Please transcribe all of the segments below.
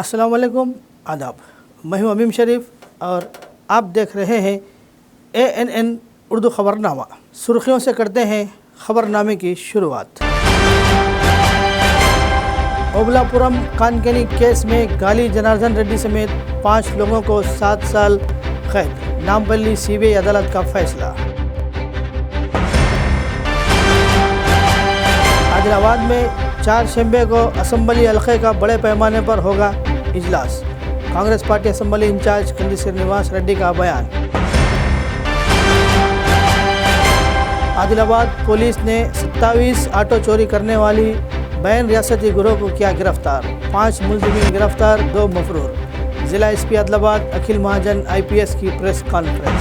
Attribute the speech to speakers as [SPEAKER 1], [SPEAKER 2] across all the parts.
[SPEAKER 1] अस्सलाम वालेकुम, आदाब। मैं हूं अमीम शरीफ और आप देख रहे हैं ANN उर्दू ख़बरनामा। सुर्खियों से करते हैं ख़बरनामे की शुरुआत। ओबलापुरम कानकेनी केस में गाली जनार्दन रेड्डी समेत 5 लोगों को 7 साल कैद, नामपल्ली CBI अदालत का फैसला। आदिलाबाद में 4 शंबे को असम्बली हल्के का बड़े पैमाने पर होगा इजलास, Congress party assembly in charge Kandi Srinivas Reddy का बयान। आदिलाबाद पुलिस ने 27 ऑटो चोरी करने वाली बैन रियासती गिरोह को किया गिरफ्तार, 5 मुलजिमीन गिरफ्तार, 2 मफरूर। जिला SP आदिलाबाद अखिल महाजन IPS की प्रेस कॉन्फ्रेंस।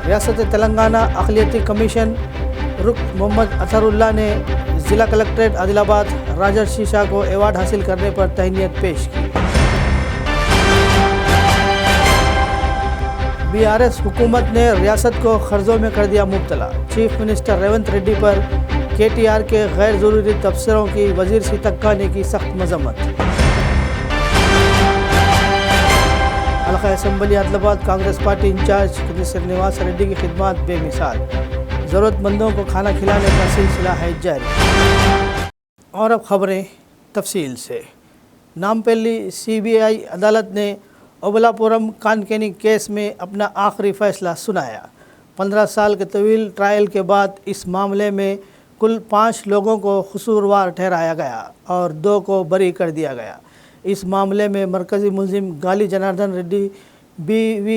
[SPEAKER 1] रियासत तेलंगाना अक़लियती कमीशन रुकन मोहम्मद अतहरुल्लाह ने ज़िला कलेक्ट्रेट आदिलाबाद राजर्षि शाह को अवार्ड हासिल करने पर तहनीत पेश की। BRS हुकूमत ने रियासत को कर्जों में कर दिया मुब्तला, चीफ मिनिस्टर रेवंत रेड्डी पर KTR के गैर ज़रूरी तबसरों की वज़ीर सीतक्का ने की सख्त मजम्मत। हल्का assembly Adilabad Congress party incharge Kandi Srinivas Reddy की खिदमत बेमिसाल, ज़रूरतमंदों को खाना खिलाने का सिलसिला है जारी। और अब ख़बरें तफसील से। नामपल्ली CBI अदालत ने ओबलापुरम कानकेनी केस में अपना आखिरी फ़ैसला सुनाया। 15 साल के तवील ट्रायल के बाद इस मामले में कुल 5 लोगों को कसूरवार ठहराया गया और 2 को बरी कर दिया गया। इस मामले में मरकज़ी मुलजिम गाली जनार्दन रेड्डी, BV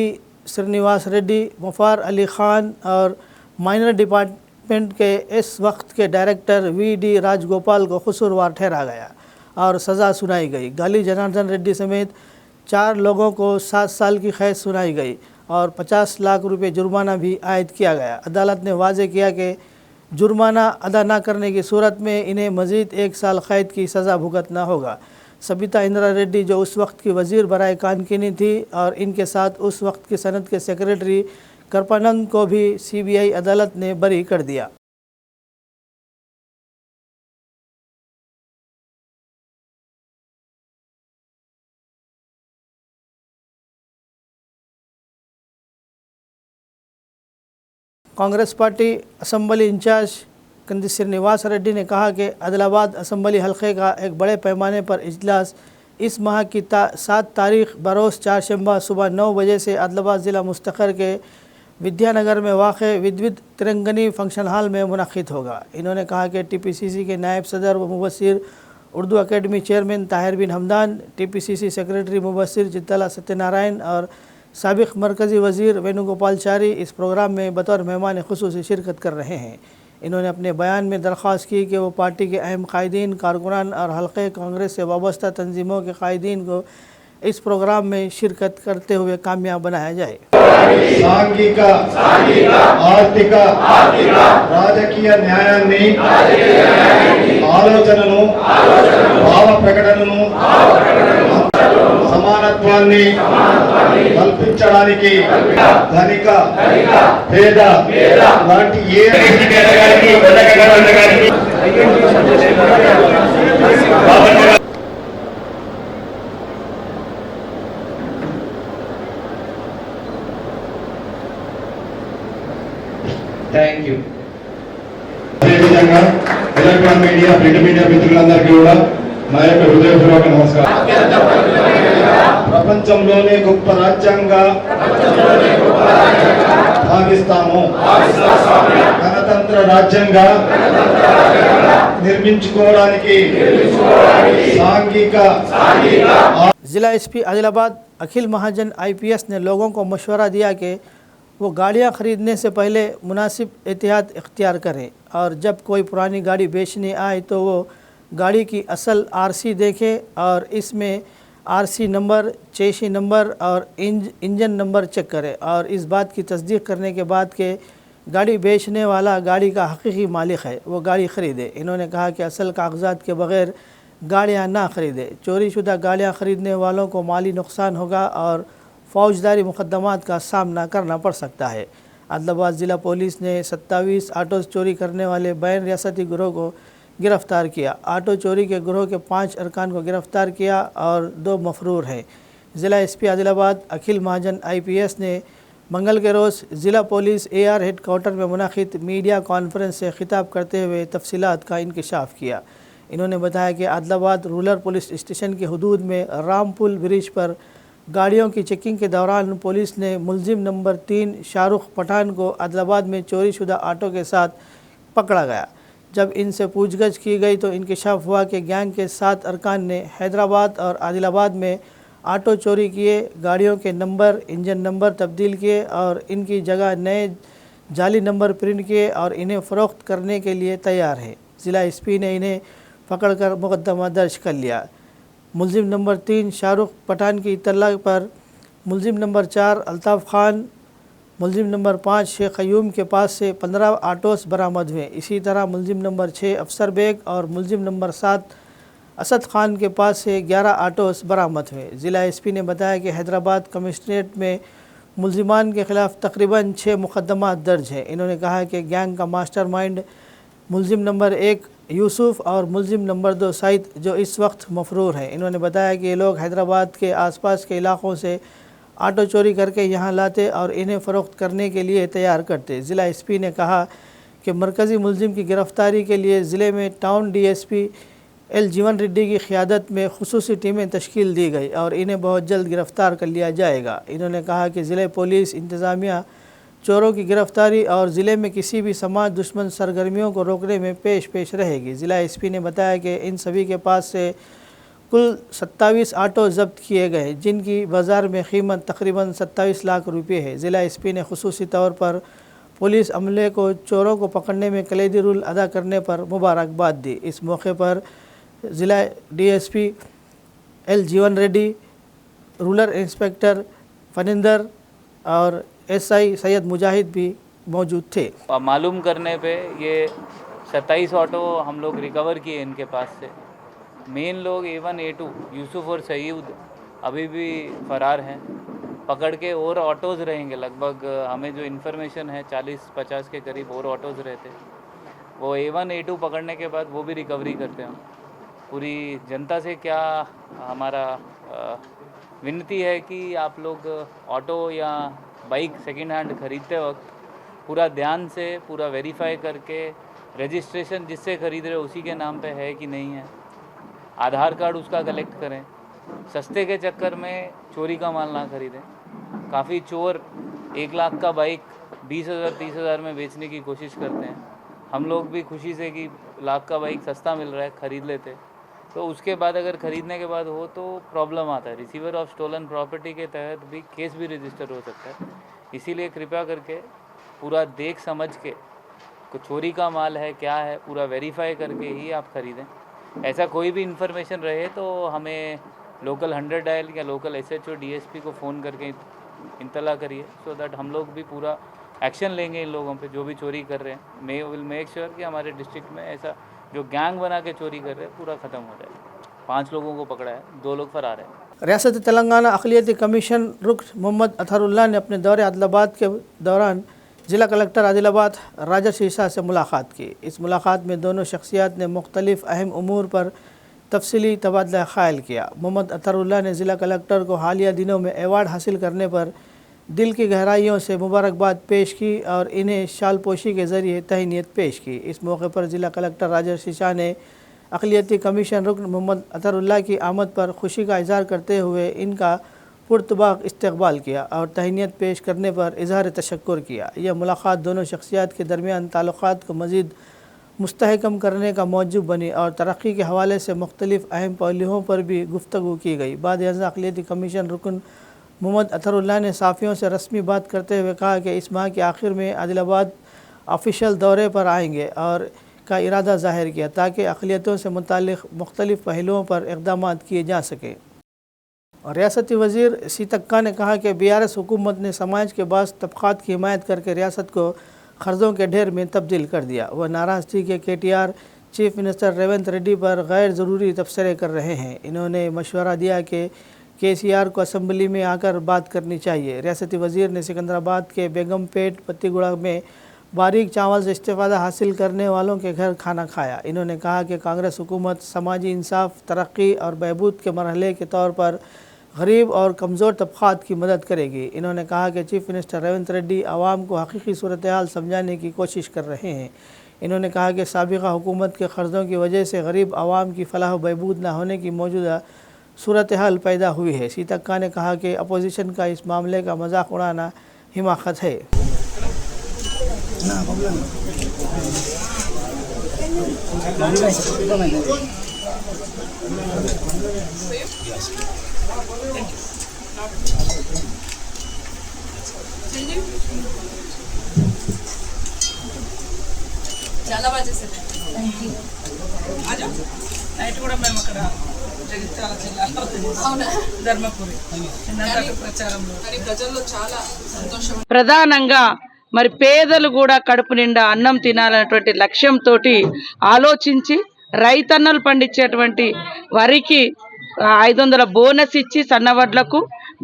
[SPEAKER 1] श्रीनिवास रेड्डी, मुफार अली ख़ान और माइनर डिपार्टमेंट के इस वक्त के डायरेक्टर VD राजगोपाल को कसूरवार ठहरा गया और सज़ा सुनाई गई। गाली जनार्दन रेड्डी समेत 4 लोगों को 7 साल की कैद सुनाई गई और 50 लाख रुपए जुर्माना भी आयद किया गया। अदालत ने वाज़े किया कि जुर्माना अदा न करने की सूरत में इन्हें मज़ीद 1 साल कैद की सज़ा भुगतना होगा। सबिता इंदिरा रेड्डी जो उस वक्त की वज़ीर बराए कानकेनी थी और इनके साथ उस वक्त की सनत के सेक्रेटरी करपानंद को भी CBI अदालत ने बरी कर दिया। Congress party assembly in charge Kandi Srinivas Reddy ने कहा कि आदिलाबाद असम्बली हल्के का एक बड़े पैमाने पर इजलास इस माह की 7 तारीख बरोज़ 4 शंबा सुबह 9 बजे से आदिलाबाद ज़िला मुस्तक़र के विद्यानगर में वाक़े विद्युत तिरंगनी फंक्शन हॉल में मुनक़िद होगा। इन्होंने कहा कि TPCC के नायब सदर व मुबस्सिर उर्दू अकेडमी चेयरमैन ताहिर बिन हमदान, TPCC सेक्रेटरी मुबस्सिर चित्तला सत्यनारायण और साबिक़ मरकज़ी वज़ीर वेणुगोपालचारी इस प्रोग्राम में बतौर मेहमान ख़ुसूसी शिरकत कर रहे हैं। इन्होंने अपने बयान में दरख्वास्त की कि वो पार्टी के अहम कायदीन, कारकुनान और हल्के कांग्रेस से वाबस्ता तंजीमों के कायदीन को इस प्रोग्राम में शिरकत करते हुए कामयाब बनाया जाए।
[SPEAKER 2] సాంఘిక ఆర్థిక రాజకీయ న్యాయాన్ని ఆలోచనను భావ ప్రకటనను సమానత్వాన్ని కల్పించడానికి ధనిక పేద లాంటి ఏ
[SPEAKER 3] థ్యాంక్ యూ.
[SPEAKER 2] అదేవిధంగా ఎలక్ట్రానిక్ మీడియా, ప్రింట్ మీడియా మిత్రులందరికీ కూడా నా యొక్క హృదయపూర్వక నమస్కారం. ప్రపంచంలోనే గొప్ప రాజ్యాంగంగా భావిస్తాము. గణతంత్ర రాజ్యంగా నిర్మించుకోవడానికి సాంఘిక
[SPEAKER 1] ज़िला SP आदिलाबाद अखिल महाजन IPS ने लोगों को मशवरा दिया कि वो गाड़ियाँ ख़रीदने से पहले मुनासिब एहतियात इख्तियार करें और जब कोई पुरानी गाड़ी बेचने आए तो वो गाड़ी की असल RC देखें और इसमें RC नंबर, चेसी नंबर और इंजन नंबर चेक करें और इस बात की तस्दीक करने के बाद कि गाड़ी बेचने वाला गाड़ी का हकीकी मालिक है, वो गाड़ी ख़रीदे। इन्होंने कहा कि असल कागजात के बग़ैर गाड़ियाँ ना ख़रीदे। चोरी शुदा गाड़ियाँ ख़रीदने वालों को माली नुकसान होगा और फ़ौजदारी मुकदमात का सामना करना पड़ सकता है। आदिलाबाद ज़िला पुलिस ने 27 ऑटोज़ चोरी करने वाले बैन रियासती गिरोह को गिरफ्तार किया। ऑटो चोरी के गिरोह के 5 अरकान को गिरफ्तार किया और 2 मफरूर हैं। ज़िला एसपी आदिलाबाद अखिल महाजन IPS ने मंगल के रोज़ ज़िला पुलिस AR हेडक्वार्टर में मुनाकिद मीडिया कॉन्फ्रेंस से खिताब करते हुए तफसीलात का इंकशाफ किया। इन्होंने बताया कि आदिलाबाद रूरल पुलिस स्टेशन की हदूद में रामपुल ब्रिज पर गाड़ियों की चेकिंग के दौरान पुलिस ने मुलजिम नंबर 3 शाहरुख पठान को आदिलाबाद में चोरीशुदा ऑटो के साथ पकड़ा गया। जब इनसे पूछगछ की गई तो इंकशाफ हुआ कि गैंग के 7 अरकान ने हैदराबाद और आदिलाबाद में ऑटो चोरी किए, गाड़ियों के नंबर, इंजन नंबर तब्दील किए और इनकी जगह नए जाली नंबर प्रिंट किए और इन्हें फ़रोख्त करने के लिए तैयार है। ज़िला SP ने इन्हें पकड़कर मुकदमा दर्ज कर लिया। मुलजिम नंबर 3 शाहरुख पठान की इत्तला पर मुलजिम नंबर 4 अल्ताफ़ खान, मुलजिम नंबर 5 शेख क़यूम के पास से 15 ऑटोस बरामद हुए। इसी तरह मुलजिम नंबर 6 अफसर बेग और मुलजिम नंबर 7 असद खान के पास से 11 ऑटोस बरामद हुए। ज़िला SP ने बताया कि हैदराबाद कमिश्नरेट में मुलजिमान के ख़िलाफ़ तकरीबन 6 मुकदमा दर्ज हैं। इन्होंने कहा कि गैंग का मास्टरमाइंड मुलजिम नंबर 1 यूसुफ और मुलजिम नंबर 2 सईद जो इस वक्त मफरूर हैं। इन्होंने बताया कि ये लोग हैदराबाद के आसपास के इलाक़ों से ऑटो चोरी करके यहाँ लाते और इन्हें फ़रोख्त करने के लिए तैयार करते। ज़िला SP ने कहा कि मरकज़ी मुलजिम की गिरफ़्तारी के लिए ज़िले में टाउन DSP L जीवन रेड्डी की क़ियादत में खुसूसी टीमें तश्कील दी गई और इन्हें बहुत जल्द गिरफ़्तार कर लिया जाएगा। इन्होंने कहा कि ज़िले पुलिस इंतज़ामिया चोरों की गिरफ़्तारी और ज़िले में किसी भी समाज दुश्मन सरगर्मियों को रोकने में पेश रहेगी। ज़िला SP ने बताया कि इन सभी के पास से कुल 27 ऑटो ज़ब्त किए गए जिनकी बाज़ार में कीमत तकरीबन 27 लाख रुपये है। ज़िला SP ने खुसूसी तौर पर पुलिस अमले को चोरों को पकड़ने में कलीदी रोल अदा करने पर मुबारकबाद दी। इस मौके पर ज़िला DSP L जीवन रेड्डी, रूरल इंस्पेक्टर फनिंदर और SI सैयद मुजाहिद भी मौजूद थे।
[SPEAKER 3] मालूम करने पे ये 27 ऑटो हम लोग रिकवर किए इनके पास से। मेन लोग A1 A2 यूसुफ और सईद अभी भी फ़रार हैं। पकड़ के और ऑटोज़ रहेंगे, लगभग हमें जो इन्फॉर्मेशन है 40-50 के करीब और ऑटोज़ रहते। वो A1 A2 पकड़ने के बाद वो भी रिकवरी करते हैं। पूरी जनता से क्या हमारा विनती है कि आप लोग ऑटो या बाइक सेकंड हैंड ख़रीदते वक्त पूरा ध्यान से पूरा वेरीफाई करके रजिस्ट्रेशन जिससे ख़रीद रहे उसी के नाम पे है कि नहीं है, आधार कार्ड उसका कलेक्ट करें। सस्ते के चक्कर में चोरी का माल ना खरीदें। काफ़ी चोर 1 लाख का बाइक 20,000-30,000 में बेचने की कोशिश करते हैं। हम लोग भी खुशी से कि लाख का बाइक सस्ता मिल रहा है ख़रीद लेते, तो उसके बाद अगर ख़रीदने के बाद हो तो प्रॉब्लम आता है। रिसीवर ऑफ स्टोलन प्रॉपर्टी के तहत भी केस भी रजिस्टर हो सकता है। इसीलिए कृपया करके पूरा देख समझ के चोरी का माल है क्या है पूरा वेरीफाई करके ही आप ख़रीदें। ऐसा कोई भी इन्फॉर्मेशन रहे तो हमें लोकल 100 डायल या लोकल SHO DSP को फ़ोन करके इत्तला करिए, सो दैट हम लोग भी पूरा एक्शन लेंगे इन लोगों पे जो भी चोरी कर रहे हैं। विल मेक श्योर कि हमारे डिस्ट्रिक्ट में ऐसा जो गैंग बना के चोरी कर रहे हैं पूरा ख़त्म हो जाए। 5 लोगों को पकड़ा है, 2 लोग फरार हैं।
[SPEAKER 1] रियासत तेलंगाना अक़लियती कमीशन रुकन मोहम्मद अतहरुल्लाह ने अपने दौरे आदिलाबाद के दौरान ज़िला कलेक्टर आदिलाबाद राजा शीशा से मुलाकात की। इस मुलाकात में दोनों शख्सियात ने मुख्तलिफ़ अहम उमूर पर तफसीली तबादला ख़याल किया। मोहम्मद अतहरुल्लाह ने ज़िला कलेक्टर को हालिया दिनों में एवार्ड हासिल करने पर दिल की गहराइयों से मुबारकबाद पेश की और इन्हें शालपोशी के ज़रिए तहनीत पेश की। इस मौके पर ज़िला कलेक्टर राजा शीशा ने अक़लियती कमीशन रुकन मोहम्मद अतहरुल्लाह की आमद पर खुशी का इज़हार करते हुए इनका पुरतबाक इस्तकबाल किया और तहनीत पेश करने पर इज़हार तशक्कुर किया। यह मुलाकात दोनों शख्सियात के दरमियान ताल्लुक़ात को मज़ीद मुस्तहकम करने का मौजू बनी और तरक्की के हवाले से मुख्तलिफ़ अहम पहलुओं पर भी गुफ्तगू की गई। बाद अक़लियती कमीशन रुकन मोहम्मद अतहरुल्लाह ने साफ़ियों से रस्मी बात करते हुए कहा कि इस माह के आखिर में आदिलाबाद ऑफिशियल दौरे पर आएंगे और का इरादा ज़ाहिर किया ताकि अक़लियतों से मुताल्लिक़ मुख्तलिफ़ पहलुओं पर इक़दाम किए जा सकें। और रियासती वज़ीर सीतक्का ने कहा कि BRS हुकूमत ने समाज के बाज़ तबक़ात की हिमायत करके रियासत को क़र्ज़ों के ढेर में तब्दील कर दिया। वह नाराज़ थी कि KTR chief minister Revanth Reddy पर गैर ज़रूरी तबसरे कर रहे हैं। इन्होंने मशवरा दिया कि KCR को असम्बली में आकर बात करनी चाहिए। रियासती वज़ीर ने सिकंदराबाद के बेगमपेट पत्तीगुड़ा में बारीक चावल से इस्तेफादा हासिल करने वालों के घर खाना खाया। इन्होंने कहा कि कांग्रेस हुकूमत समाजी इंसाफ, तरक्की और बहबूद के मरहले के तौर पर गरीब और कमज़ोर तबक़ात की मदद करेगी। इन्होंने कहा कि चीफ मिनिस्टर रेवंत रेड्डी आवाम को हकीकी सूरत हाल समझाने की कोशिश कर रहे हैं। इन्होंने कहा कि साबिक़ा हुकूमत के क़र्ज़ों की वजह से गरीब आवाम की फलाह बहबूद न होने की मौजूदा सूरत हाल पैदा हुई है। सीतक्का ने कहा कि अपोजिशन का इस मामले का मजाक उड़ाना हिमाकत है।
[SPEAKER 4] చాలా బాగా చేశారు. నైట్ కూడా మేము అక్కడ జగిత్యాల జిల్లాలో ధర్మపురి ప్రచారంలో ప్రజల్లో చాలా సంతోషం. ప్రధానంగా మరి పేదలు కూడా కడుపు నిండా అన్నం తినాలనేటువంటి లక్ష్యంతో ఆలోచించి రైతన్నలు పండించేటువంటి వరికి 500 బోనస్ ఇచ్చి సన్నవడ్లకు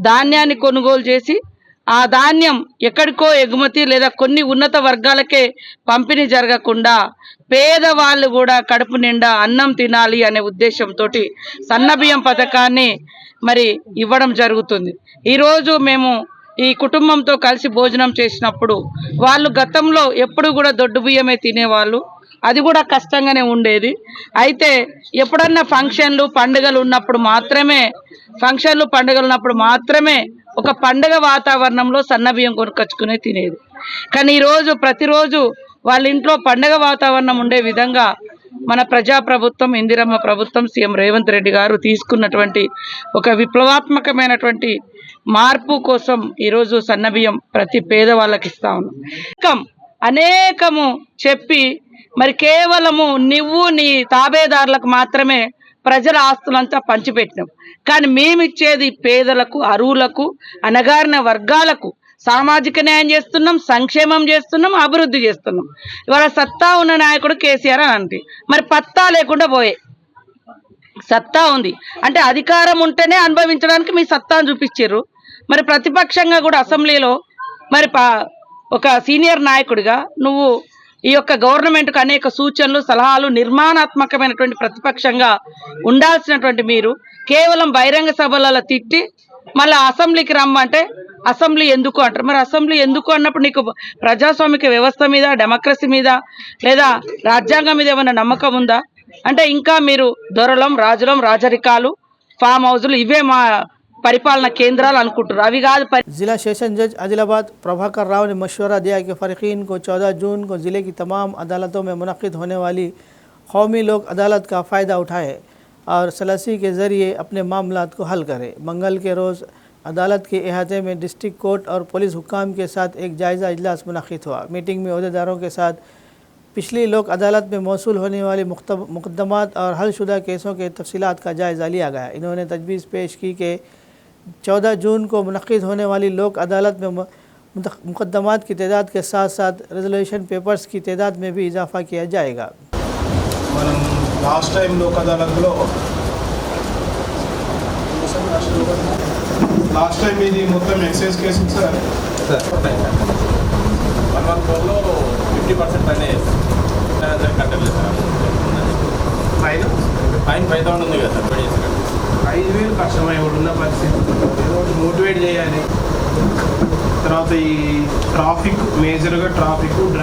[SPEAKER 4] ధాన్యాన్ని కొనుగోలు చేసి ఆ ధాన్యం ఎక్కడికో ఎగుమతి లేదా కొన్ని ఉన్నత వర్గాలకే పంపిణీ జరగకుండా పేదవాళ్ళు కూడా కడుపు నిండా అన్నం తినాలి అనే ఉద్దేశంతో సన్నబియ్యం పథకాన్ని మరి ఇవ్వడం జరుగుతుంది. ఈరోజు మేము ఈ కుటుంబంతో కలిసి భోజనం చేసినప్పుడు వాళ్ళు గతంలో ఎప్పుడు కూడా దొడ్డు బియ్యమే తినేవాళ్ళు, అది కూడా కష్టంగానే ఉండేది. అయితే ఎప్పుడన్నా ఫంక్షన్లు పండుగలు ఉన్నప్పుడు మాత్రమే ఒక పండుగ వాతావరణంలో సన్నబియ్యం కొనుక్కొచ్చుకునే తినేది. కానీ ఈరోజు ప్రతిరోజు వాళ్ళ ఇంట్లో పండుగ వాతావరణం ఉండే విధంగా మన ప్రజాప్రభుత్వం, ఇందిరమ్మ ప్రభుత్వం, సీఎం రేవంత్ రెడ్డి గారు తీసుకున్నటువంటి ఒక విప్లవాత్మకమైనటువంటి మార్పు కోసం ఈరోజు సన్నబియ్యం ప్రతి పేదవాళ్ళకి ఇస్తా ఉన్నాం. అనేకము చెప్పి మరి కేవలము నువ్వు నీ తాబేదారులకు మాత్రమే ప్రజల ఆస్తులంతా పంచిపెట్టినాం. కానీ మేమిచ్చేది పేదలకు, అర్హులకు, అణగారిన వర్గాలకు సామాజిక న్యాయం చేస్తున్నాం, సంక్షేమం చేస్తున్నాం, అభివృద్ధి చేస్తున్నాం. ఇవాళ సత్తా ఉన్న నాయకుడు కేసీఆర్ అని అంటే మరి పత్తా లేకుండా పోయే సత్తా ఉంది అంటే అధికారం ఉంటేనే అనుభవించడానికి మీ సత్తాను చూపించారు. మరి ప్రతిపక్షంగా కూడా అసెంబ్లీలో మరి ఒక సీనియర్ నాయకుడిగా నువ్వు ఈ యొక్క గవర్నమెంట్కు అనేక సూచనలు, సలహాలు, నిర్మాణాత్మకమైనటువంటి ప్రతిపక్షంగా ఉండాల్సినటువంటి మీరు కేవలం బహిరంగ సభలలో తిట్టి మళ్ళీ అసెంబ్లీకి రమ్మంటే అసెంబ్లీ ఎందుకు అంటారు. మరి అసెంబ్లీ ఎందుకు అన్నప్పుడు నీకు ప్రజాస్వామిక వ్యవస్థ మీద, డెమోక్రసీ మీద లేదా రాజ్యాంగం మీద ఏమైనా నమ్మకం ఉందా? అంటే ఇంకా మీరు దొరలం, రాజులం, రాజరికాలు, ఫామ్ హౌజులు ఇవే మా परिपालना केंद्राल अनुకుంటారు. అవి కాదు.
[SPEAKER 1] जिला सेशन जज आदिलाबाद प्रभाकर राव ने मशवरा दिया कि फ़रीक़ीन को 14 जून को ज़िले की तमाम अदालतों में मुनक़िद होने वाली कौमी लोक अदालत का फ़ायदा उठाएँ और सलासी के ज़रिए अपने मामलात को हल करें। मंगल के रोज़ अदालत के अहाते में डिस्ट्रिक्ट कोर्ट और पुलिस हुक्काम के साथ एक जायज़ा इजलास मुनक़िद हुआ। मीटिंग में अहदेदारों के साथ पिछली लोक अदालत में मौसूल होने वाली मुक़दमात और हलशुदा केसों के तफसीलात का जायज़ा लिया गया। इन्होंने तजवीज़ पेश की कि 14 जून को मुनक़िद होने वाली लोक अदालत में मुक़दमात की तादाद के साथ साथ रेजोल्यूशन पेपर्स की तादाद में भी इजाफ़ा किया जाएगा।
[SPEAKER 5] लास्ट टाइम लोक अदालत लास्ट टाइम ఇది మొత్తం ఎక్సైజ్ కేసు సార్
[SPEAKER 6] 114లో 50% పైన కట్టలేదు సార్. ఫైన్ 5,000 ఉంది కదా సార్.
[SPEAKER 5] 5,000 కష్టమై ఉన్న పరిస్థితి. ఏదో ఒకటి మోటివేట్ చేయాలి. తర్వాత ఈ ట్రాఫిక్ మేజర్గా ట్రాఫిక్ 150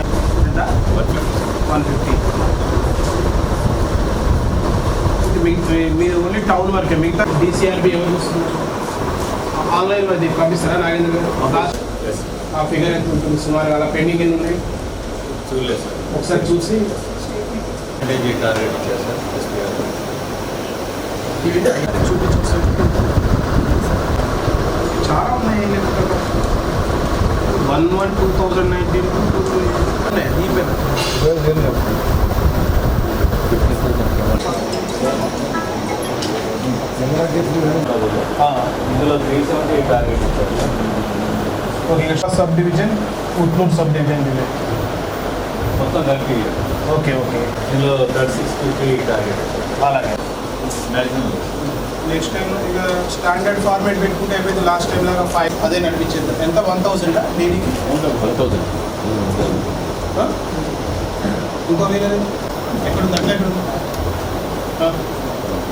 [SPEAKER 5] మీరు ఓన్లీ టౌన్ వరకే, మిగతా DCRB ఎవరు చూస్తున్నారు? ఆన్లైన్ అది పంపిస్తారా నాగేంద్ర గారు? ఆ ఫిగర్ ఎంత ఉంటుంది సుమారు? అలా పెండింగ్ ఎన్ని ఉన్నాయి
[SPEAKER 6] చూడలేదు సార్.
[SPEAKER 5] ఒకసారి చూసి
[SPEAKER 6] టార్గెట్ ఇచ్చారు సార్.
[SPEAKER 5] చూపించారు. చాలా ఉన్నాయి. 1/1/2019
[SPEAKER 6] ఇందులో 370 టార్గెట్ ఇచ్చారు sir.
[SPEAKER 5] Okay. Sub division, Utnoor sub division
[SPEAKER 6] మొత్తం కలిపి.
[SPEAKER 5] Okay okay.
[SPEAKER 6] ఇందులో 36 టార్గెట్
[SPEAKER 5] అలాగే.
[SPEAKER 6] మ్యాక్సిమం
[SPEAKER 5] నెక్స్ట్ టైం ఇక స్టాండర్డ్ ఫార్మేట్ పెట్టుకుంటే అయిపోయింది. లాస్ట్ టైం లాగా 5 అదే నడిపించేది. ఎంత 1,000 డీడీకి?
[SPEAKER 6] 1,000
[SPEAKER 5] ఇంకో వీలర్ ఎక్కడుంది అట్లా ఎక్కడ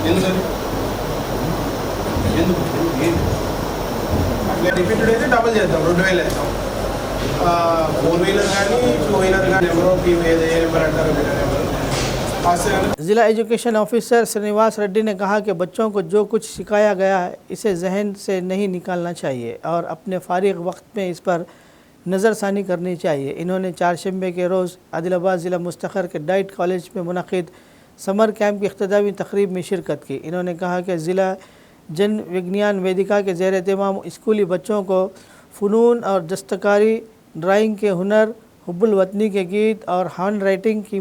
[SPEAKER 5] ఎందుకని ఎందుకు అట్లా రిపీటెడ్ అయితే డబల్ చేద్దాం 2000 వేస్తాం 4 వీలర్ కానీ 2 వీలర్ కానీ ఎవరో ఏ నెంబర్ అంటారు నెంబర్
[SPEAKER 1] जिला एजुकेशन ऑफिसर श्रीनिवास रेड्डी ने कहा कि बच्चों को जो कुछ सिखाया गया है इसे जहन से नहीं निकालना चाहिए और अपने फारिग वक्त में इस पर नज़रसानी करनी चाहिए। इन्होंने 4 शंबे के रोज़ आदिलाबाद ज़िला मुस्तखर के डाइट कॉलेज में मुनक़िद समर कैंप की इख्तितामी तकरीब में शिरकत की। इन्होंने कहा कि ज़िला जन विज्ञान वेदिका के ज़ेर एहतमाम स्कूली बच्चों को फ़नून और दस्तकारी, ड्राइंग के हुनर, हुब्बुल वतनी के गीत और हैंड राइटिंग की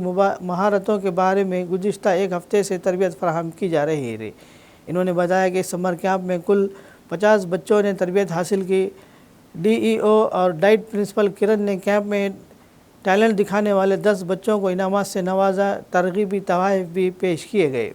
[SPEAKER 1] महारतों के बारे में गुज़िश्ता एक हफ़्ते से तरबियत फराहम की जा रही है। इन्होंने बताया कि समर कैंप में कुल 50 बच्चों ने तरबियत हासिल की। DEO और डाइट प्रिंसिपल किरण ने कैंप में टैलेंट दिखाने वाले 10 बच्चों को इनामात से नवाजा। तरगीबी तवाइफ भी पेश किए गए।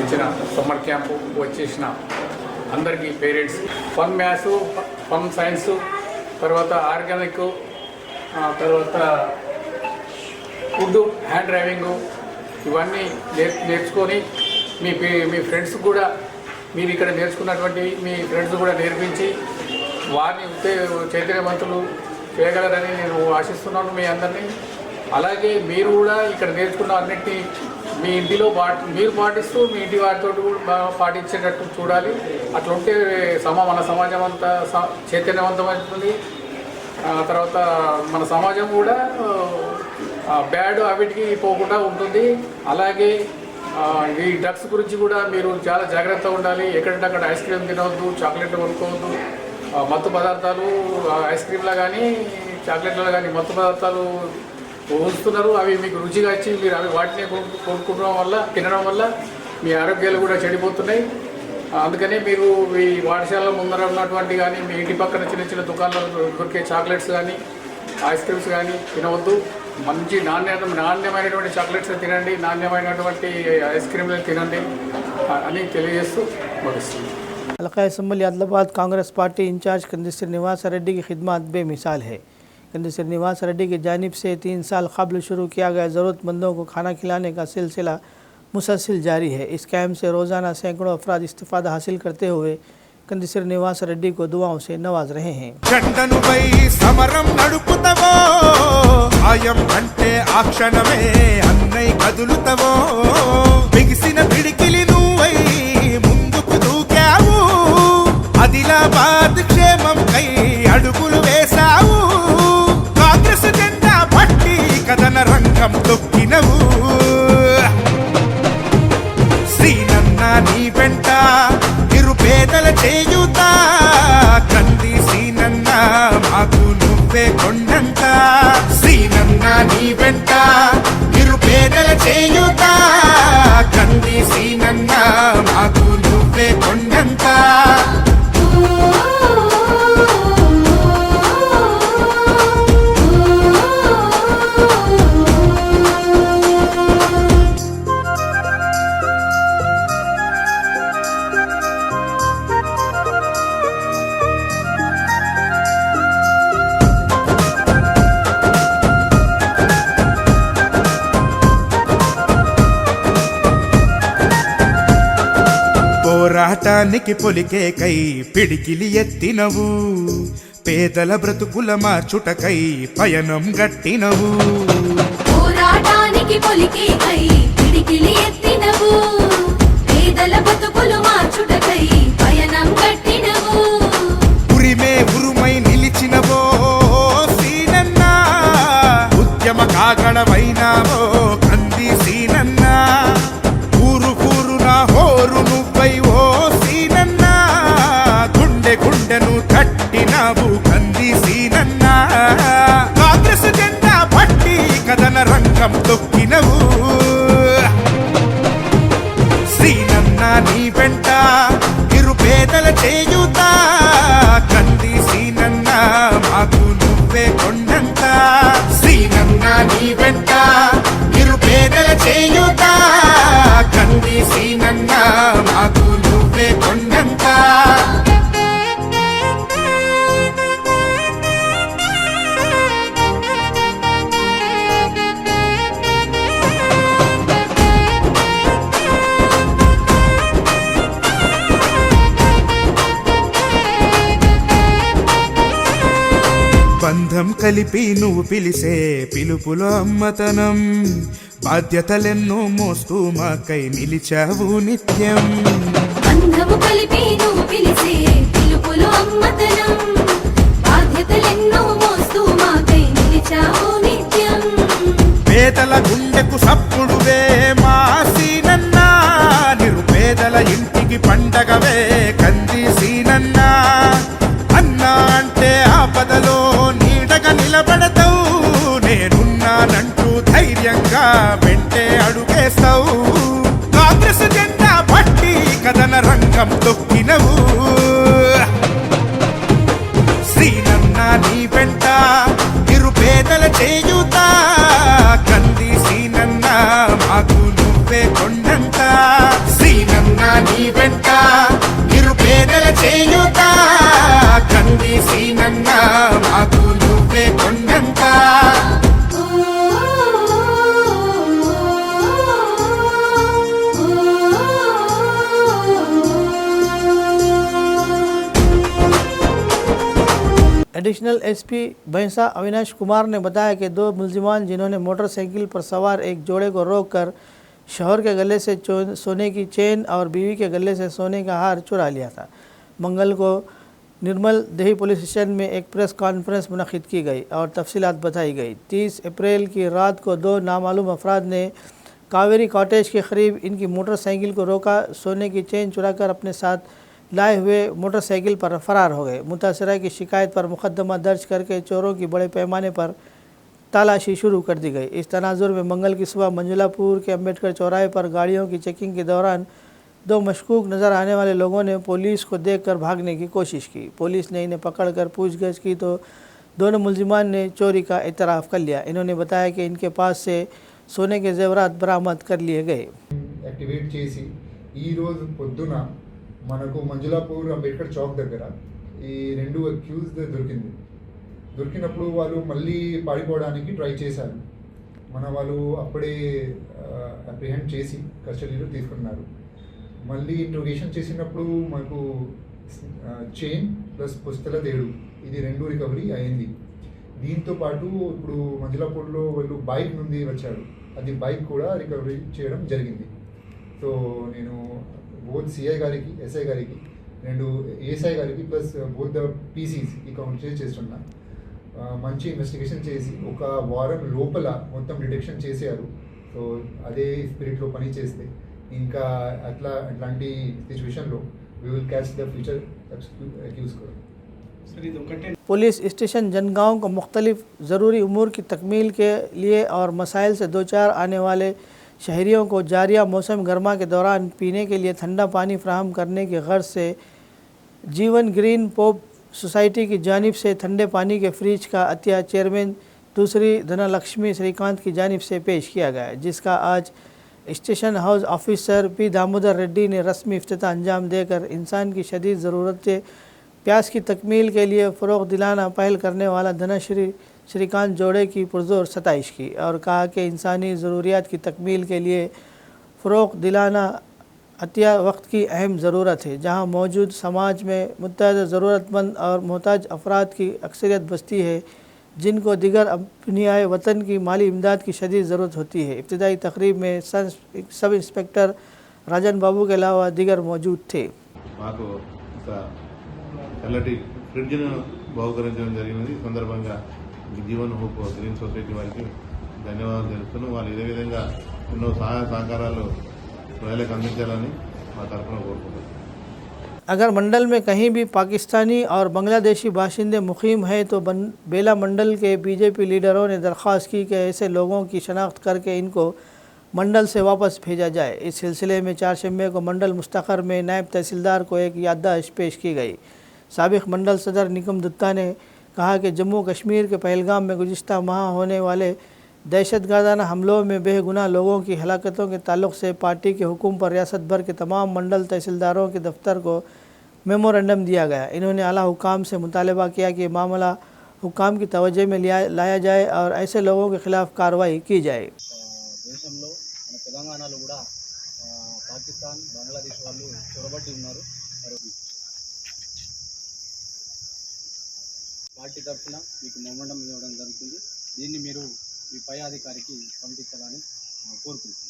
[SPEAKER 7] ఇచ్చిన సమ్మర్ క్యాంపు వచ్చేసిన అందరికీ parents fun maths, fun science, తర్వాత ఆర్గానిక్, తర్వాత ఫుడ్, హ్యాండ్ డ్రైవింగ్ ఇవన్నీ నేర్చుకొని మీ ఫ్రెండ్స్ కూడా మీరు ఇక్కడ నేర్చుకున్నటువంటి మీ ఫ్రెండ్స్ కూడా నేర్పించి వారిని చైతన్యవంతులు చేయగలరని నేను ఆశిస్తున్నాను మీ అందరినీ. అలాగే మీరు కూడా ఇక్కడ నేర్చుకున్న అన్నింటినీ మీ ఇంటిలో మీరు పాటిస్తూ మీ ఇంటి వారితో కూడా పాటించేటట్టు చూడాలి. అట్లుంటే మన సమాజం అంతా చైతన్యవంతమవుతుంది. తర్వాత మన సమాజం కూడా బ్యాడ్ హ్యాబిట్కి పోకుండా ఉంటుంది. అలాగే ఈ డ్రగ్స్ గురించి కూడా మీరు చాలా జాగ్రత్తగా ఉండాలి. ఎక్కడంటే అక్కడ ఐస్ క్రీమ్ తినవద్దు, చాక్లెట్లు కొనుక్కోవద్దు. మత్తు పదార్థాలు ఐస్ క్రీమ్లో కానీ చాక్లెట్లో కానీ మత్తు పదార్థాలు ఉంచుతున్నారు. అవి మీకు రుచిగా వచ్చి మీరు అవి వాటిని తినడం వల్ల మీ ఆరోగ్యాలు కూడా చెడిపోతున్నాయి. అందుకని మీరు ఈ పాఠశాల ముందర ఉన్నటువంటి కానీ మీ ఇంటి పక్కన చిన్న చిన్న దుకాణాలు దొరికే చాక్లెట్స్ కానీ ఐస్ క్రీమ్స్ కానీ తినవద్దు. మంచి నాణ్యమైనటువంటి చాక్లెట్స్ తినండి, నాణ్యమైనటువంటి ఐస్ క్రీమ్లు తినండి అని తెలియజేస్తూ ముగిస్తుంది.
[SPEAKER 1] हल्का assembly Adilabad Congress party incharge Kandi Srinivas Reddy की खिदमत बेमिसाल है। कंदी श्रीनिवास रेड्डी की जानिब से 3 साल कबल शुरू किया गया ज़रूरतमंदों को खाना खिलाने का सिलसिला मुसलसल जारी है। इस कैम्प से रोज़ाना सैकड़ों अफराद इस्तिफ़ादा हासिल करते हुए कंदी श्रीनिवास रेड्डी को दुआओं से नवाज रहे हैं।
[SPEAKER 8] చండనుపై సమరం నడుపుతవో ఆయం అంటే ఆ క్షణమే అన్నై కదులుతవో బిగిసిన పిడికిలి నువ్వై ముందుకు దూకావు ఆదిలాబాద్ క్షేమం కై అడుగులు వేశావు కాంగ్రెస్ జెండా పట్టి కథన రంగం తొక్కినవు శ్రీనన్న నీ వెంట నిరుపేదల చేయుతా కంది శ్రీనన్న మాకు నువ్వే కొండంత శ్రీనన్న నీ వెంట నిరుపేదల చేయుతా కంది శ్రీనన్న మాకు నువ్వే కొండంత పోరాటానికి పొలికేకై పిడికిలి ఎత్తినవు పేదల బ్రతుకుల మార్చుటకై పయనం గట్టినవు
[SPEAKER 9] పోరాటానికి పొలికేకై పిడికిలి ఎత్తినవు పేదల బ్రతుకులు మార్చుటకై పయనం గట్టినవు
[SPEAKER 8] ఉరిమే ఉరుమై నిలిచినవో సీనన్న ఉద్యమ కాగడవైనావో కంది సీనన్న ఊరు ఊరు నా హోరు నువ్వై ఓ సీనన్న వెంట నిరుపేదల చేయుత కంది సీనన్న మాకు నువ్వే కొండంత సీనన్న నీ వెంట నిరుపేదల చేయుత కంది సీనన్న మాకు నువ్వే కొండంత బంధం కలిపి నువ్వు పిలిసే పిలుపులో అమ్మతనం బాధ్యతలెన్నో మోస్తూ మాకై నిలిచావు నిత్యం
[SPEAKER 9] బంధము కలిపి నువ్వు పిలిసే పిలుపులో అమ్మతనం బాధ్యతలెన్నో మోస్తూ మాకై నిలిచావు నిత్యం
[SPEAKER 8] పేదల గుండెకు సప్పుడువే మా సీనన్నా నిరుపేదల ఇంటికి పండగవే కంది సీనన్నా అన్నా అంటే ఆపదలో నీడగా నిలబడతావు నేనున్నానంటూ ధైర్యంగా వెంటే అడుగేస్తావు కాంగ్రెస్ జెండా పట్టి కథన రంగం తొక్కినవు శ్రీనన్న నీ వెంట నిరుపేదల చేయుత కంది సీనన్న మాకు నువ్వే కొండంత శ్రీనన్న నీ వెంట నిరుపేదల చేయుత కంది సీనన్న మాకు నువ్వే కొండంత
[SPEAKER 1] एडिशनल एसपी भैंसा अविनाश कुमार ने बताया कि दो मुलजिमान जिन्होंने मोटरसाइकिल पर सवार एक जोड़े को रोककर शौहर के गले से सोने की चेन और बीवी के गले से सोने का हार चुरा लिया था। मंगल को निर्मल देही पुलिस स्टेशन में एक प्रेस कॉन्फ्रेंस मुनक़िद की गई और तफसीलात बताई गई। 30 अप्रैल की रात को दो नामालूम अफराद ने कावेरी कॉटेज के करीब इनकी मोटरसाइकिल को रोका, सोने की चेन चुराकर अपने साथ लाए हुए मोटरसाइकिल पर फरार हो गए। मुतासरा की शिकायत पर मुकदमा दर्ज करके चोरों की बड़े पैमाने पर तलाशी शुरू कर दी गई। इस तनाजुर में मंगल की सुबह मंजुलापुर के अम्बेडकर चौराहे पर गाड़ियों की चेकिंग के दौरान दो मशकूक नज़र आने वाले लोगों ने पुलिस को देखकर भागने की कोशिश की। पुलिस ने इन्हें पकड़कर पूछगछ की तो दोनों मुलजिमान ने चोरी का इतराफ़ कर लिया। इन्होंने बताया कि इनके पास से सोने के जेवरात बरामद कर लिए गए।
[SPEAKER 10] యాక్టివేట్ చేసి ఈ రోజు పొద్దున మనకు మంజులాపూర్ అంబేద్కర్ చౌక్ దగ్గర ఈ రెండు అక్యూజ్డ్ దొరికినప్పుడు వాళ్ళు మళ్ళీ పారిపోవడానికి ట్రై చేశారు. మన వాళ్ళు అప్పుడే అప్రిహెండ్ చేసి కస్టడీలో తీసుకున్నారు. మళ్ళీ ఇంట్రోగేషన్ చేసినప్పుడు మనకు చైన్ ప్లస్ పుస్తల తేడు ఇది రెండు రికవరీ అయింది. దీంతో పాటు ఇప్పుడు మంజులాపూర్లో వాళ్ళు బైక్ నుండి వచ్చారు, అది బైక్ కూడా రికవరీ చేయడం జరిగింది. సో నేను బోత్ సిఐ గారికి ఎస్ఐ గారికి రెండు ఏఎస్ఐ గారికి ప్లస్ బోత్ ద పీసీస్కి కౌంట్ చేస్తున్నా. మంచి ఇన్వెస్టిగేషన్ చేసి ఒక వారం లోపల మొత్తం డిటెక్షన్ చేశారు. సో అదే స్పిరిట్లో పని చేస్తే ఇంకా అట్లాంటి సిచ్యువేషన్లో we will catch the future accused కూడా.
[SPEAKER 1] पुलिस स्टेशन जनगांव को मुख्तलिफ ज़रूरी उमूर की तकमील के लिए और मसाइल से दो चार आने वाले शहरियों को जारिया मौसम गर्मा के दौरान पीने के लिए ठंडा पानी फ्राहम करने की गर्ज से जीवन ग्रीन पोप सोसाइटी की जानिब से ठंडे पानी के फ्रिज का अतिया चेयरमैन दूसरी धनलक्ष्मी श्रीकांत की जानिब से पेश किया गया, जिसका आज station house officer P Damodar Reddy ने रस्मी इफ्तिताह अंजाम देकर इंसान की शदीद ज़रूरत प्यास की तकमील के लिए फ़रोग़ दिलाना पहल करने वाला धनश्री श्रीकांत जोड़े की पुरज़ोर सताइश की और कहा कि इंसानी ज़रूरियात की तकमील के लिए फ़रोग़ दिलाना अतिया वक्त की अहम ज़रूरत है, जहाँ मौजूद समाज में मुतअद्दिद ज़रूरतमंद और मोहताज अफराद की अक्सरियत बसती है, जिनको दिगर अपनियाए वतन की माली इमदाद की शदीद ज़रूरत होती है। इब्तिदाई तकरीब में सब इंस्पेक्टर राजन बाबू के अलावा दिगर मौजूद थे।
[SPEAKER 11] చల్లటి ఫ్రిడ్జ్ను బహుకరించడం జరిగినది. ఈ సందర్భంగా జీవన్ హోప్ గ్రీన్ సొసైటీ వారికి ధన్యవాదాలు తెలుస్తున్నాం. వాళ్ళు ఇదే విధంగా ఎన్నో సహాయ సహకారాలు ప్రజలకు అందించాలని మా తరఫున కోరుకుంటున్నాం.
[SPEAKER 1] अगर मंडल में कहीं भी पाकिस्तानी और बांग्लादेशी बाशिंदे मुकीम हैं तो बेला मंडल के बीजेपी लीडरों ने दरख्वास्त की कि ऐसे लोगों की शनाख्त करके इनको मंडल से वापस भेजा जाए। इस सिलसिले में 4 शंबे को मंडल मुस्तकर में नायब तहसीलदार को एक याददाश्त पेश की गई। साबिक मंडल सदर निकम दत्ता ने कहा कि जम्मू कश्मीर के पहलगाम में गुज़िश्ता माह होने वाले दहशतगर्दाना हमलों में बेगुनाह लोगों की हलाकतों के ताल्लुक से पार्टी के हुक्म पर रियासत भर के तमाम मंडल तहसीलदारों के दफ्तर को मेमोरेंडम दिया गया। इन्होंने आला हुकाम से मुतालबा किया कि मामला हुकाम की तवज्जो में लाया जाए और ऐसे लोगों के खिलाफ कार्रवाई की जाए।
[SPEAKER 12] దేశంలో మన తెలంగాణలో కూడా పాకిస్తాన్ బంగ్లాదేశ్ వాళ్ళు చొరబట్టి ఉన్నారు. పార్టీ తరఫున మీకు మెమోరాండం ఇవ్వడం జరుగుతుంది. దీన్ని మీరు మీ పై అధికారికి పంపించాలని కోరుకుంటున్నాను.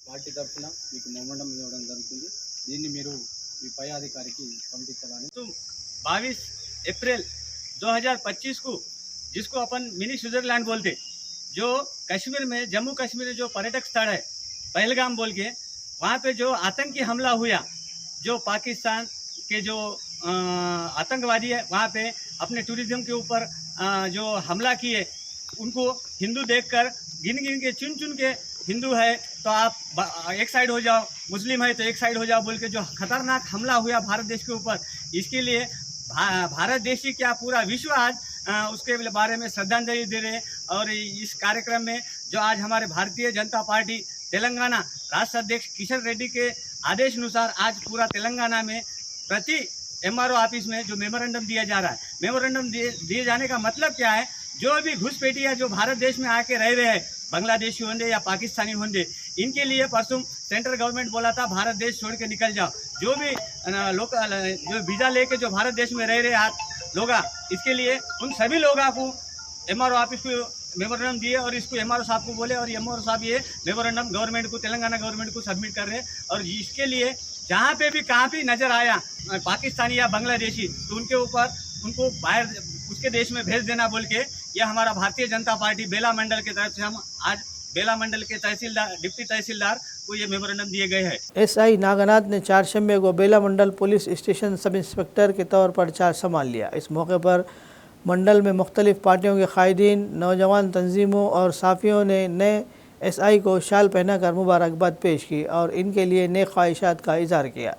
[SPEAKER 12] పార్టీ తరఫున మీకు మెమోరాండం ఇవ్వడం జరుగుతుంది. దీన్ని మీరు మీ పై అధికారికి పంపించాలని.
[SPEAKER 13] 22 अप्रैल 2025 को जिसको अपन मिनी स्विट्जरलैंड बोलते, जो कश्मीर में जम्मू कश्मीर में जो पर्यटक स्थल है पहलगाम बोल के, वहाँ पे जो आतंकी हमला हुआ, जो पाकिस्तान के जो आतंकवादी है वहाँ पे अपने टूरिज्म के ऊपर जो हमला किए, उनको हिंदू देखकर गिन के चुन के हिंदू है तो आप एक साइड हो जाओ, मुस्लिम है तो एक साइड हो जाओ बोल के जो खतरनाक हमला हुआ भारत देश के ऊपर, इसके लिए भारत देश की क्या पूरा विश्व आज उसके बारे में श्रद्धांजलि दे रहे हैं। और इस कार्यक्रम में जो आज हमारे भारतीय जनता पार्टी तेलंगाना राष्ट्र अध्यक्ष किशन रेड्डी के आदेश अनुसार आज पूरा तेलंगाना में प्रति MRO ऑफिस में जो मेमोरेंडम दिया जा रहा है, मेमोरेंडम दिए जाने का मतलब क्या है, जो भी घुसपैठिया जो भारत देश में आके रह रहे हैं, बांग्लादेशी होंगे या पाकिस्तानी होंगे, इनके लिए परसों सेंट्रल गवर्नमेंट बोला था भारत देश छोड़ के निकल जाओ। जो भी लोग जो वीज़ा लेके जो भारत देश में रह रहे लोग, इसके लिए उन सभी लोगों को MRO ऑफिस को मेमोरेंडम दिए और इसको MRO साहब को बोले और MRO साहब ये मेमोरेंडम गवर्नमेंट को, तेलंगाना गवर्नमेंट को सबमिट कर रहे हैं। और इसके लिए जहाँ पे भी कहाँ भी नज़र आया पाकिस्तानी या बांग्लादेशी तो उनके ऊपर उनको बाहर उसके देश में भेज देना बोल के, यह हमारा भारतीय जनता पार्टी बेला मंडल की तरफ से हम आज बेला मंडल के तहसीलदार डिप्टी तहसीलदार को ये मेमोरेंडम दिए गए हैं।
[SPEAKER 1] SI नागनाथ ने 4 शंबे को बेला मंडल पुलिस स्टेशन सब इंस्पेक्टर के तौर पर चार्ज संभाल लिया। इस मौके पर मंडल में मुख्तलिफ पार्टियों के कायदीन, नौजवान तंजीमों और साफियों ने नए SI को शाल पहनाकर मुबारकबाद पेश की और इनके लिए नेक ख्वाहिशात का इजहार किया।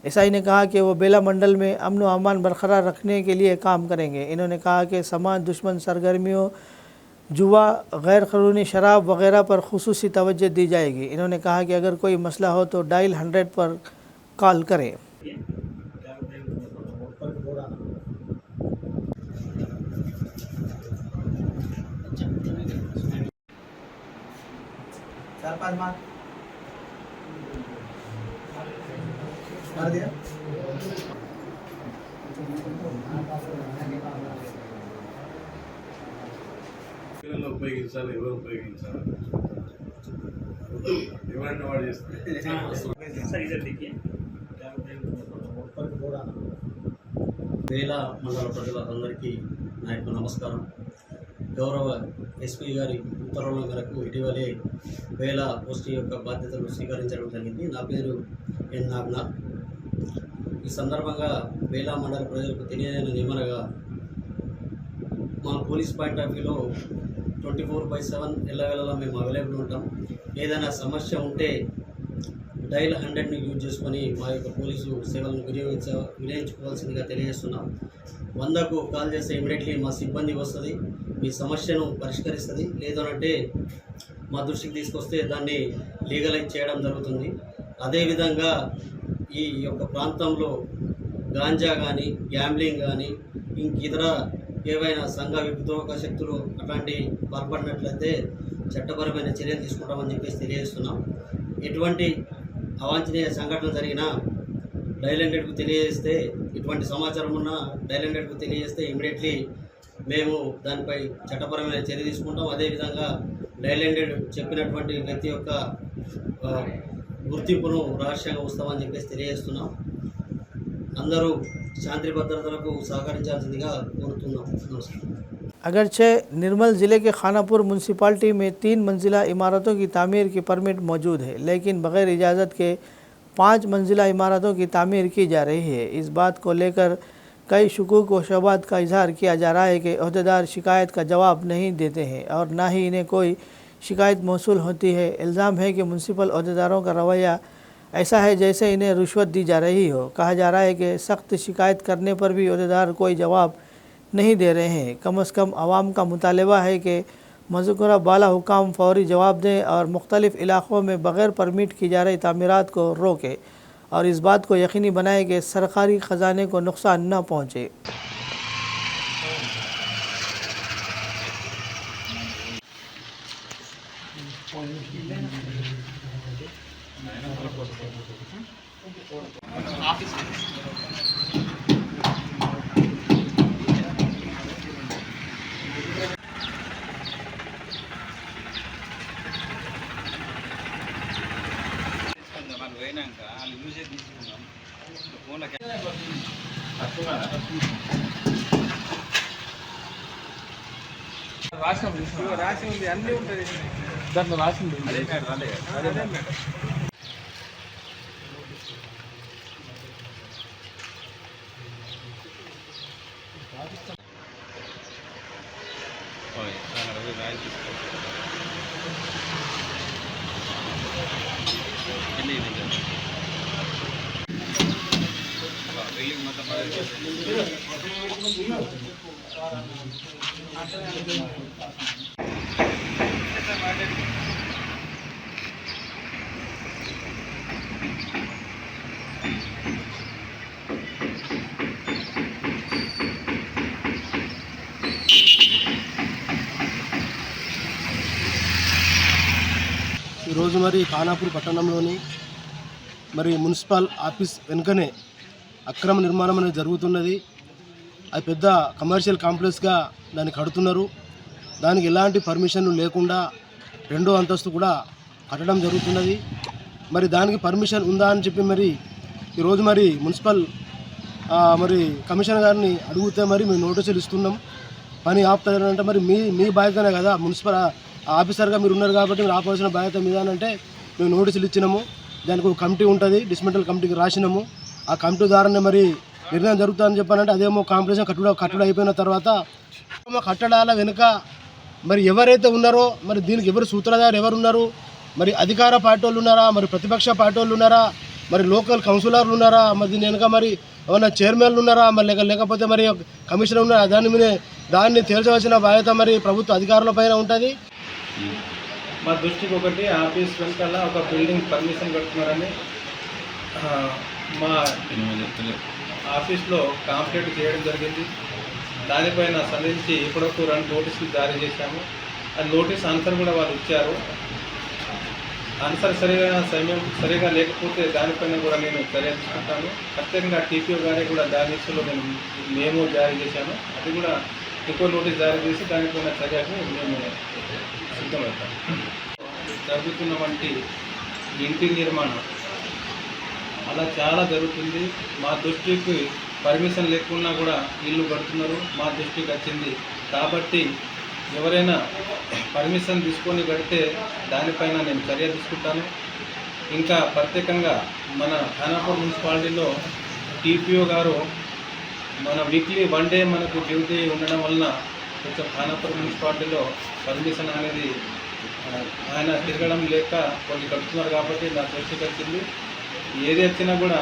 [SPEAKER 1] SI ने कहा कि वो बेला मंडल में अमन व अमान बरकरार रखने के लिए काम करेंगे। इन्होंने कहा कि समाज दुश्मन सरगर्मियों, जुआ, गैर कानूनी शराब वगैरह पर खुसूसी तवज्जो दी जाएगी। इन्होंने कहा कि अगर कोई मसला हो तो डायल 100 पर कॉल करें।
[SPEAKER 11] పిల్లలు ఉపయోగించాలి, ఎవరు ఉపయోగించాలి, ఎవరంటే వాడు చేస్తారు.
[SPEAKER 12] వేలా మండల ప్రజలందరికీ నా యొక్క నమస్కారం. గౌరవ ఎస్పీ గారి ఉత్తర్వుల మేరకు ఇటీవలే వేలా పోస్టింగ్ యొక్క బాధ్యతలు స్వీకరించడం జరిగింది. నా పేరు ఎన్ నాగనాథ్. ఈ సందర్భంగా వేలా మండల ప్రజలకు తెలియజేయని ఏమనగా, మా పోలీస్ పాయింట్ ఆఫ్ వ్యూలో 24/7 ఎల్లవేళలా మేము అవైలబుల్ ఉంటాం. ఏదైనా సమస్య ఉంటే డైల్ 100ని యూజ్ చేసుకొని మా యొక్క పోలీసు సేవలను వినియోగించుకోవాల్సిందిగా తెలియజేస్తున్నాం. 100కు కాల్ చేస్తే ఇమీడియట్లీ మా సిబ్బంది వస్తుంది, మీ సమస్యను పరిష్కరిస్తుంది. లేదనంటే మా దృష్టికి తీసుకొస్తే దాన్ని లీగలైజ్ చేయడం జరుగుతుంది. అదేవిధంగా ఈ యొక్క ప్రాంతంలో గాంజా కానీ, గ్యాంబ్లింగ్ కానీ, ఇతర ఏవైనా సంఘ విద్రోహక శక్తులు అట్లాంటి పాల్పడినట్లయితే చట్టపరమైన చర్యలు తీసుకుంటామని చెప్పేసి తెలియజేస్తున్నాం. ఎటువంటి అవాంఛనీయ సంఘటన జరిగినా డైల్ 100కు తెలియజేస్తే, ఇటువంటి సమాచారం ఉన్న డైల్ 100కు తెలియజేస్తే ఇమీడియట్లీ మేము దానిపై చట్టపరమైన చర్య తీసుకుంటాం. అదేవిధంగా డైల్ 100 చెప్పినటువంటి వ్యక్తి యొక్క గుర్తింపును రహస్యంగా ఉంచుతామని చెప్పేసి తెలియజేస్తున్నాం. అందరూ शांति भद्रता सहकरिंचाल्सिंदिगा कोरुतुन्नाम। नमस्कार।
[SPEAKER 1] अगरचे निर्मल ज़िले के खानापुर म्यूनसिपाल्टी में 3 मंजिला इमारतों की तामीर की परमिट मौजूद है, लेकिन बग़ैर इजाज़त के 5 मंजिला इमारतों की तामीर की जा रही है। इस बात को लेकर कई शुकूक व शबात का इजहार किया जा रहा है कि अहदेदार शिकायत का जवाब नहीं देते हैं और ना ही इन्हें कोई शिकायत मौसूल होती है। इल्ज़ाम है कि म्यूनसिपल अहदेदारों का रवैया ऐसा है जैसे इन्हें रुश्वत दी जा रही हो। कहा जा रहा है कि सख्त शिकायत करने पर भी अहदेदार कोई जवाब नहीं दे रहे हैं। कम अज़ कम आवाम का मुतालबा है कि मज़कूरा बाला हुकाम फौरी जवाब दें और मुख्तलिफ़ इलाक़ों में बग़ैर परमिट की जा रही तामीरात को रोकें और इस बात को यकीनी बनाए कि सरकारी ख़जाने को नुकसान न पहुँचे।
[SPEAKER 5] రాసి ఉంది అన్నీ ఉంటుంది దాంట్లో రాసి ఉంది.
[SPEAKER 14] ఈరోజు మరి ఖానాపూర్ పట్టణంలోని మరి మున్సిపల్ ఆఫీస్ వెనుకనే అక్రమ నిర్మాణం అనేది జరుగుతున్నది. అది పెద్ద కమర్షియల్ కాంప్లెక్స్గా దాన్ని కడుతున్నారు. దానికి ఎలాంటి పర్మిషన్లు లేకుండా రెండో అంతస్తు కూడా కట్టడం జరుగుతున్నది. మరి దానికి పర్మిషన్ ఉందా అని చెప్పి మరి ఈరోజు మరి మున్సిపల్ మరి కమిషనర్ గారిని అడిగితే మరి మేము నోటీసులు ఇస్తున్నాం, పని ఆపుతారంటే మరి మీ బాధ్యతనే కదా, మున్సిపల్ ఆఫీసర్గా మీరు ఉన్నారు కాబట్టి మీరు ఆపాల్సిన బాధ్యత మీద అంటే మేము నోటీసులు ఇచ్చినాము. దానికి ఒక కమిటీ ఉంటుంది, డిస్మెంటల్ కమిటీకి రాసినాము. ఆ కమిటీ ద్వారానే మరి నిర్ణయం జరుగుతుందని చెప్పానంటే అదేమో కాంప్లెక్స్ కట్టడం అయిపోయిన తర్వాత కట్టడాల వెనుక మరి ఎవరైతే ఉన్నారో మరి దీనికి ఎవరు సూత్రధారు ఎవరున్నారు, మరి అధికార పార్టీ వాళ్ళు ఉన్నారా, మరి ప్రతిపక్ష పార్టీ వాళ్ళు ఉన్నారా, మరి లోకల్ కౌన్సిలర్లు ఉన్నారా, మరి దీని వెనుక మరి ఏమైనా చైర్మన్లు ఉన్నారా, మరి లేకపోతే మరి కమిషనర్ ఉన్నారా, దాన్ని తేల్చవలసిన బాధ్యత మరి ప్రభుత్వ అధికారుల పైన ఉంటుంది.
[SPEAKER 5] మా దృష్టికి ఒకటి ఆఫీస్ వెనకాల ఒక బిల్డింగ్ పర్మిషన్ కడుతున్నారని మా ఆఫీస్లో కాంప్లైంట్ చేయడం జరిగింది. దానిపైన సంధించి ఇప్పటివరకు 2 నోటీసులు జారీ చేశాము. ఆ నోటీస్ ఆన్సర్ కూడా వాళ్ళు ఇచ్చారు. ఆన్సర్ సరిగా లేకపోతే దానిపైన కూడా నేను చర్య తీసుకుంటాను. ప్రత్యేకంగా టీపీఓ గారి కూడా దాని విషయంలో మేము జారీ చేశాము. అది కూడా ఇంకో నోటీస్ జారీ చేసి దానిపైన చర్యకు మేము సిద్ధమవుతాం. జరుగుతున్న వంటి ఇంటి నిర్మాణం అలా చాలా జరుగుతుంది. మా దృష్టికి పర్మిషన్ లేకున్నా కూడా ఇల్లు కడుతున్నారు, మా దృష్టికి వచ్చింది. కాబట్టి ఎవరైనా పర్మిషన్ తీసుకొని కడితే దానిపైన నేను చర్య తీసుకుంటాను. ఇంకా ప్రత్యేకంగా మన ఖానాపూర్ మున్సిపాలిటీలో టీపీఓ గారు మన వీక్లీ 1 డే మనకు డ్యూటీ ఉండడం వలన కొంచెం ఖానాపూర్ మున్సిపాలిటీలో పర్మిషన్ అనేది ఆయన తిరగడం లేక కొన్ని కడుతున్నారు. కాబట్టి నా దృష్టికి వచ్చింది. ఏది వచ్చినా కూడా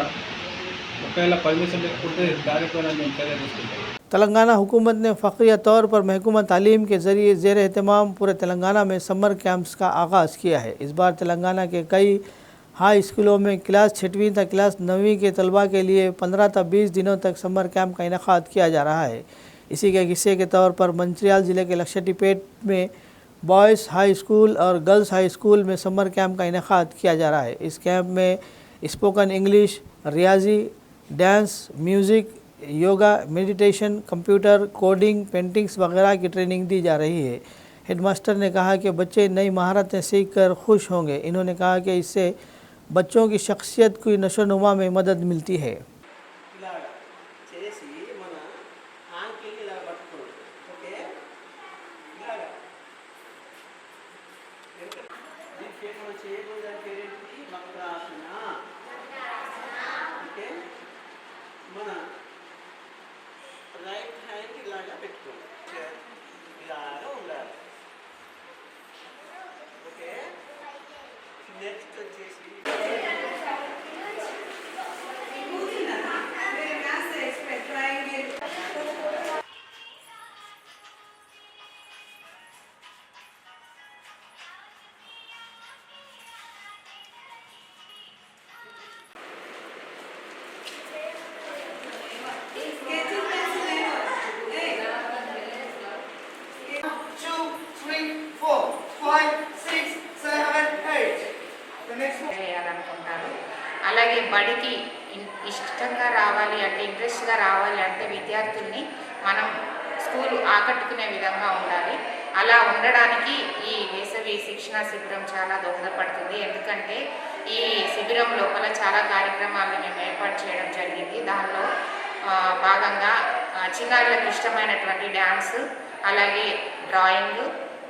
[SPEAKER 5] ఒకవేళ పర్మిషన్ లేకపోతే దానిపైన నేను చర్య తీసుకుంటాను.
[SPEAKER 1] तेलंगाना हुकूमत ने फ़ख्रिया तौर पर महकमा तालीम के ज़रिए ज़ेर एहतमाम पूरे तेलंगाना में समर कैंप्स का आगाज़ किया है। इस बार तेलंगाना के कई हाई स्कूलों में क्लास 6वीं तक क्लास 9वीं के तलबा के लिए 15 से 20 दिनों तक समर कैंप का इनेकाद किया जा रहा है। इसी के हिस्से के तौर पर मंचिरियाल ज़िले के लक्षटीपेट में बॉयज़ हाई स्कूल और गर्ल्स हाई स्कूल में समर कैंप का इनेकाद किया जा रहा है। इस कैंप में स्पोकन इंग्लिश, रियाजी, dance, music, yoga, meditation, computer, coding, paintings वगैरह की ट्रेनिंग दी जा रही है। हेडमास्टर ने कहा कि बच्चे नई महारतें सीख कर खुश होंगे। इन्होंने कहा कि इससे बच्चों की शख्सियत की नशोनुमा में मदद मिलती है।
[SPEAKER 15] రైట్ హ్యాండ్ ఇలాగా పెట్టుకోండి, ఇలాగా ఉండాలి. ఓకే, నెక్స్ట్ వచ్చేసి
[SPEAKER 16] చేయాలనుకుంటారు. అలాగే బడికి ఇష్టంగా రావాలి అంటే, ఇంట్రెస్ట్గా రావాలి అంటే విద్యార్థుల్ని మనం స్కూల్ ఆకట్టుకునే విధంగా ఉండాలి. అలా ఉండడానికి ఈ వేసవి శిక్షణ శిబిరం చాలా దోహదపడుతుంది. ఎందుకంటే ఈ శిబిరం లోపల చాలా కార్యక్రమాలను మేము ఏర్పాటు చేయడం జరిగింది. దానిలో భాగంగా చిన్నారులకు ఇష్టమైనటువంటి డ్యాన్స్, అలాగే డ్రాయింగ్,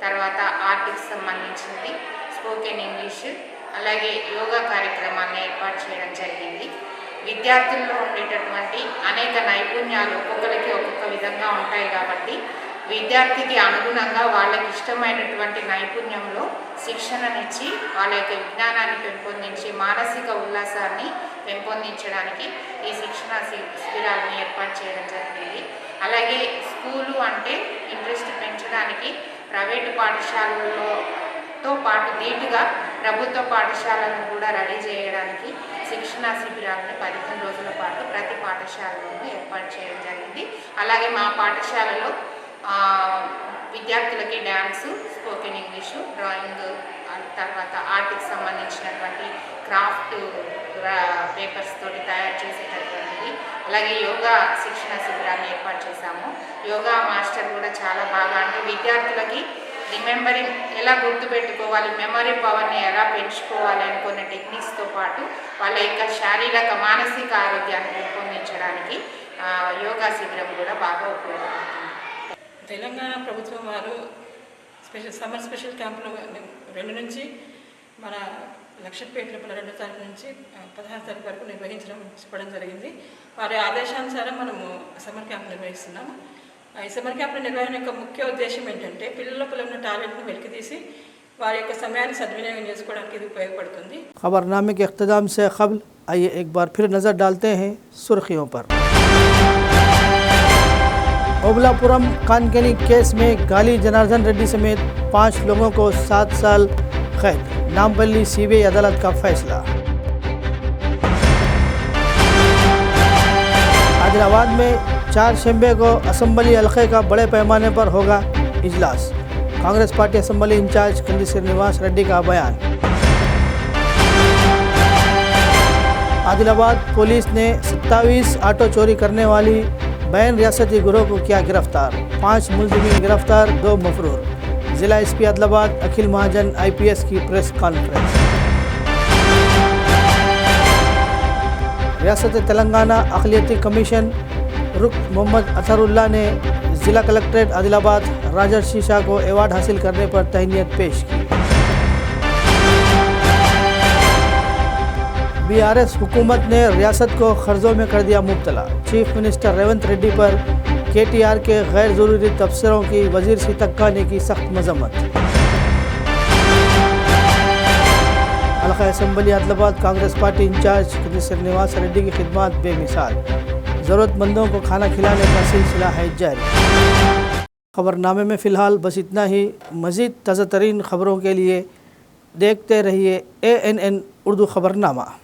[SPEAKER 16] తర్వాత ఆర్ట్కి సంబంధించింది, స్పోకెన్ ఇంగ్లీష్, అలాగే యోగా కార్యక్రమాన్ని ఏర్పాటు చేయడం జరిగింది. విద్యార్థుల్లో ఉండేటటువంటి అనేక నైపుణ్యాలు ఒక్కొక్కరికి ఒక్కొక్క విధంగా ఉంటాయి కాబట్టి విద్యార్థికి అనుగుణంగా వాళ్ళకి ఇష్టమైనటువంటి నైపుణ్యంలో శిక్షణనిచ్చి వాళ్ళ యొక్క విజ్ఞానాన్ని పెంపొందించి మానసిక ఉల్లాసాన్ని పెంపొందించడానికి ఈ శిక్షణ శిబిరాలను ఏర్పాటు చేయడం జరిగింది. అలాగే స్కూలు అంటే ఇంట్రెస్ట్ పెంచడానికి ప్రైవేటు పాఠశాలలతో పాటు ధీటుగా ప్రభుత్వ పాఠశాలను కూడా రెడీ చేయడానికి శిక్షణ శిబిరాలను 15 రోజుల పాటు ప్రతి పాఠశాలలోనూ ఏర్పాటు చేయడం జరిగింది. అలాగే మా పాఠశాలలో విద్యార్థులకి డ్యాన్సు, స్పోకెన్ ఇంగ్లీషు, డ్రాయింగ్, తర్వాత ఆర్ట్కి సంబంధించినటువంటి క్రాఫ్ట్ పేపర్స్ తోటి తయారు చేసేటటువంటిది, అలాగే యోగా శిక్షణ శిబిరాన్ని ఏర్పాటు చేశాము. యోగా మాస్టర్ కూడా చాలా బాగా, అంటే విద్యార్థులకి రిమెంబరింగ్ ఎలా గుర్తుపెట్టుకోవాలి, మెమరీ పవర్ని ఎలా పెంచుకోవాలి అని కొన్ని టెక్నిక్స్తో పాటు వాళ్ళ యొక్క శారీరక మానసిక ఆరోగ్యాన్ని పెంపొందించడానికి యోగా శిబిరం కూడా బాగా ఉపయోగపడుతుంది.
[SPEAKER 17] తెలంగాణ ప్రభుత్వం వారు సమ్మర్ స్పెషల్ క్యాంపులు 2 నుంచి మన లక్షపేట లోపల 2వ తారీఖు నుంచి 16వ తారీఖు వరకు చెప్పడం జరిగింది. వారి ఆదేశానుసారం మనము సమ్మర్ క్యాంప్ నిర్వహిస్తున్నాము. ఈ సమ్మర్ క్యాంపుల నిర్వహణ యొక్క ముఖ్య ఉద్దేశం ఏంటంటే పిల్లల లోపల ఉన్న టాలెంట్ను వెలికితీసి వారి యొక్క సమయాన్ని సద్వినియోగం చేసుకోవడానికి ఇది ఉపయోగపడుతుంది.
[SPEAKER 1] खबरनामे के इख्तिताम से कबल आइए एक बार फिर नज़र डालते हैं सुर्खियों पर। ओबलापुरम कानकेनी केस में गाली जनार्दन रेड्डी समेत 5 लोगों को 7 साल कैद, नामपल्ली सीबीआई अदालत का फैसला। आदिलाबाद में 4 शंबे को असम्बली हल्के का बड़े पैमाने पर होगा इजलास, Congress party assembly in charge Kandi Srinivas Reddy का बयान। आदिलाबाद पुलिस ने 27 ऑटो चोरी करने वाली बैन रियासती गिरोह को किया गिरफ्तार, 5 मुलजिमीन गिरफ्तार, 2 मफरूर। जिला एसपी आदिलाबाद अखिल महाजन IPS की प्रेस कॉन्फ्रेंस। रियासत तेलंगाना अक़लियती कमीशन रुक मोहम्मद अतरुल्लाह ने जिला कलेक्ट्रेट आदिलाबाद राजर्षि शाह को अवार्ड हासिल करने पर तहनीत पेश की। BRS हुकूमत ने रियासत को कर्जों में कर दिया मुब्तला, चीफ मिनिस्टर रेवंत रेड्डी पर KTR के गैर ज़रूरी तबसरों की वजीर सीतक्का ने की सख्त मजम्मत। हल्का assembly Adilabad Congress party incharge Kandi Srinivas Reddy की खिदमत बेमिसाल, ज़रूरतमंदों को खाना खिलाने का सिलसिला है जारी। खबरनामे में फ़िलहाल बस इतना ही। मज़ीद ताज़ा तरीन खबरों के लिए देखते रहिए ANN उर्दू खबरनामा।